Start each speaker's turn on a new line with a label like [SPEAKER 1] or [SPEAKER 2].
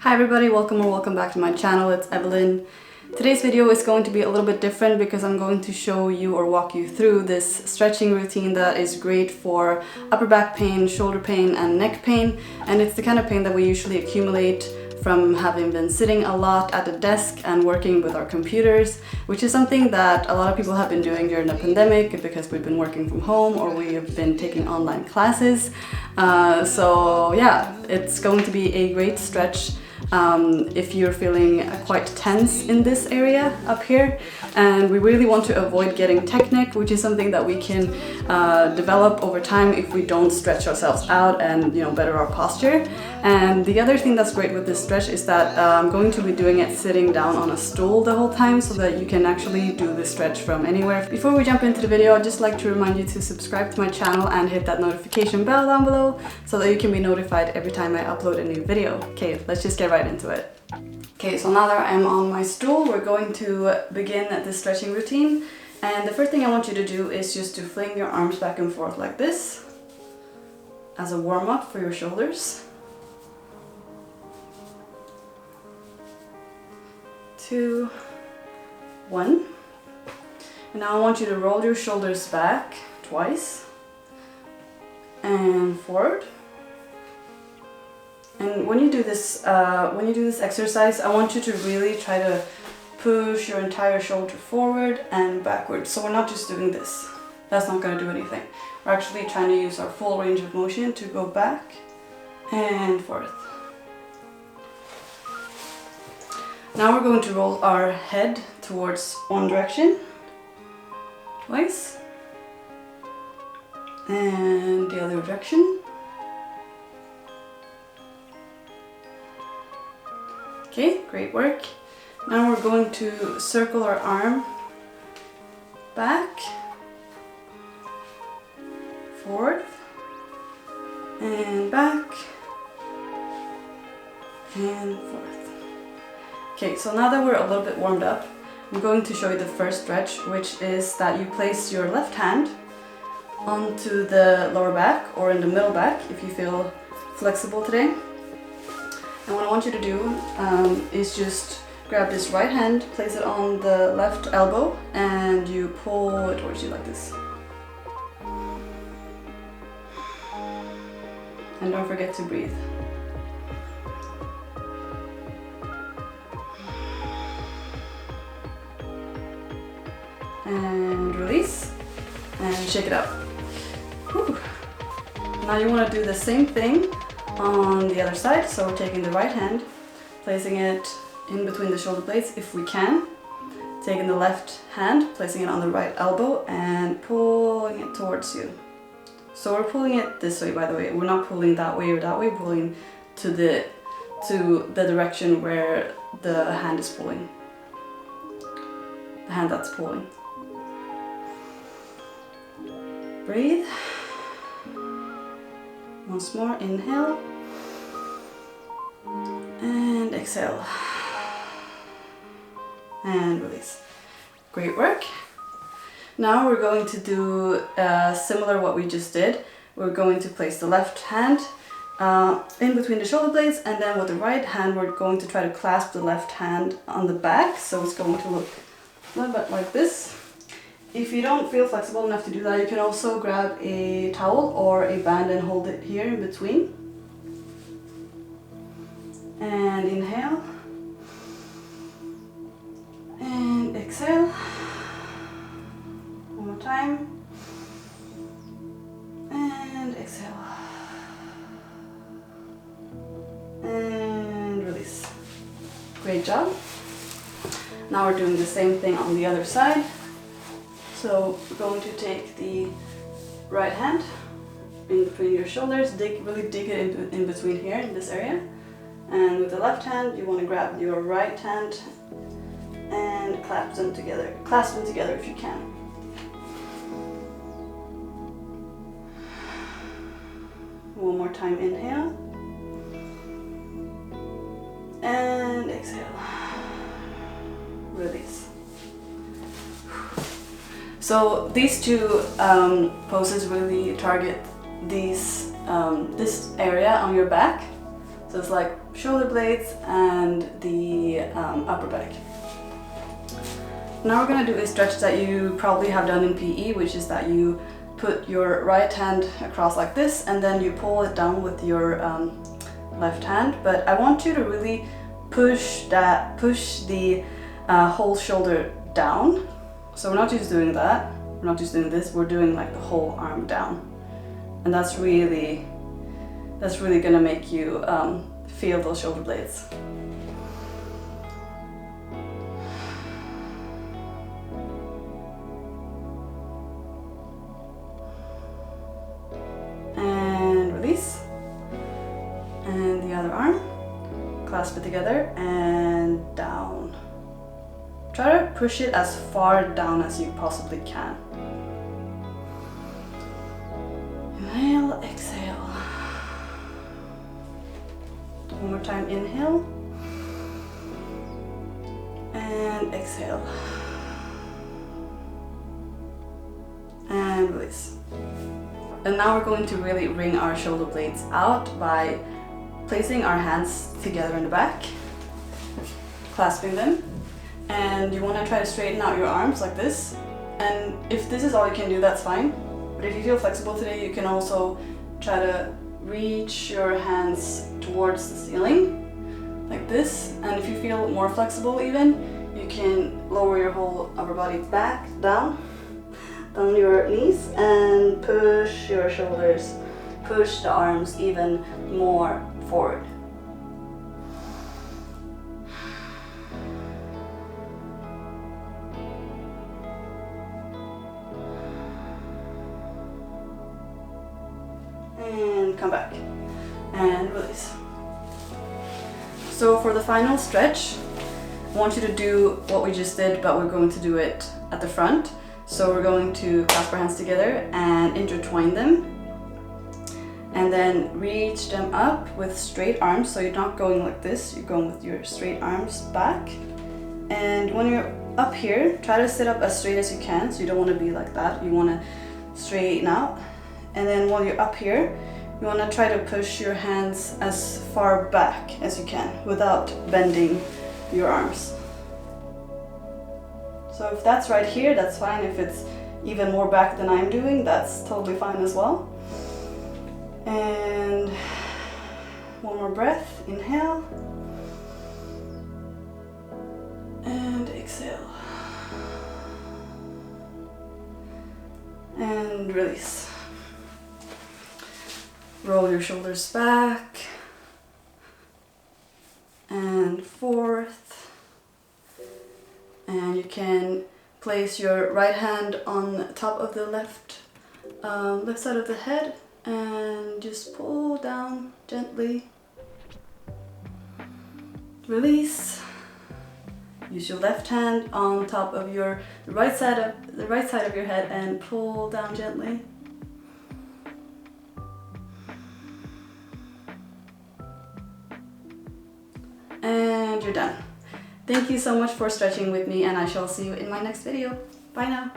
[SPEAKER 1] Hi everybody, welcome back to my channel. It's Evelyn. Today's video is going to be a little bit different because I'm going to show you or walk you through this stretching routine that is great for upper back pain, shoulder pain and neck pain, and it's the kind of pain that we usually accumulate from having been sitting a lot at a desk and working with our computers, which is something that a lot of people have been doing during the pandemic because we've been working from home or we have been taking online classes. So yeah, it's going to be a great stretch if you're feeling quite tense in this area up here, and we really want to avoid getting technique, which is something that we can develop over time if we don't stretch ourselves out and better our posture. And the other thing that's great with this stretch is that I'm going to be doing it sitting down on a stool the whole time so that you can actually do the stretch from anywhere. Before we jump into the video, I'd just like to remind you to subscribe to my channel and hit that notification bell down below so that you can be notified every time I upload a new video. Okay, let's just get right into it. Okay, so now that I'm on my stool, we're going to begin this stretching routine. And the first thing I want you to do is just to fling your arms back and forth like this as a warm-up for your shoulders. 2, 1. And now I want you to roll your shoulders back twice and forward. And when you do this exercise, I want you to really try to push your entire shoulder forward and backwards. So we're not just doing this. That's not going to do anything. We're actually trying to use our full range of motion to go back and forth. Now we're going to roll our head towards one direction, twice, and the other direction. Okay, great work. Now we're going to circle our arm back, forward, and back, and forth. Okay, so now that we're a little bit warmed up, I'm going to show you the first stretch, which is that you place your left hand onto the lower back or in the middle back if you feel flexible today. And what I want you to do is just grab this right hand, place it on the left elbow, and you pull it towards you like this. And don't forget to breathe. And release, and shake it out. Whew. Now you want to do the same thing on the other side, so we're taking the right hand, placing it in between the shoulder blades if we can, taking the left hand, placing it on the right elbow and pulling it towards you. So we're pulling it this way, by the way. We're not pulling that way or that way, we're pulling to the direction where the hand is pulling. The hand that's pulling. Breathe. Once more, inhale and exhale and release. Great work. Now we're going to do similar what we just did. We're going to place the left hand in between the shoulder blades, and then with the right hand we're going to try to clasp the left hand on the back, so it's going to look a little bit like this. If you don't feel flexible enough to do that, you can also grab a towel or a band and hold it here in between. And inhale. And exhale. One more time. And exhale. And release. Great job. Now we're doing the same thing on the other side. So we're going to take the right hand in between your shoulders, really dig it in between here in this area. And with the left hand, you want to grab your right hand and clasp them together if you can. One more time, inhale. And exhale. Release. So these two poses really target this area on your back. So it's like shoulder blades and the upper back. Now we're going to do a stretch that you probably have done in PE, which is that you put your right hand across like this and then you pull it down with your left hand. But I want you to really push the whole shoulder down. So we're not just doing that, we're not just doing this, we're doing like the whole arm down. And that's really gonna make you feel those shoulder blades. And release. And the other arm. Clasp it together and down. Try to push it as far down as you possibly can. Inhale, exhale. One more time, inhale. And exhale. And release. And now we're going to really wring our shoulder blades out by placing our hands together in the back, clasping them. And you want to try to straighten out your arms like this. And if this is all you can do, that's fine. But if you feel flexible today, you can also try to reach your hands towards the ceiling like this. And if you feel more flexible even, you can lower your whole upper body back, down your knees, and push your shoulders, push the arms even more forward. And come back and release. So for the final stretch, I want you to do what we just did, but we're going to do it at the front. So we're going to clasp our hands together and intertwine them, and then reach them up with straight arms. So you're not going like this, you're going with your straight arms back. And when you're up here, try to sit up as straight as you can. So you don't want to be like that, you want to straighten out. And then while you're up here, you want to try to push your hands as far back as you can without bending your arms. So if that's right here, that's fine. If it's even more back than I'm doing, that's totally fine as well. And one more breath, inhale. And exhale. And release. Roll your shoulders back and forth. And you can place your right hand on top of the left side of the head and just pull down gently. Release. Use your left hand on top of the right side of your head and pull down gently. And you're done. Thank you so much for stretching with me, and I shall see you in my next video. Bye now.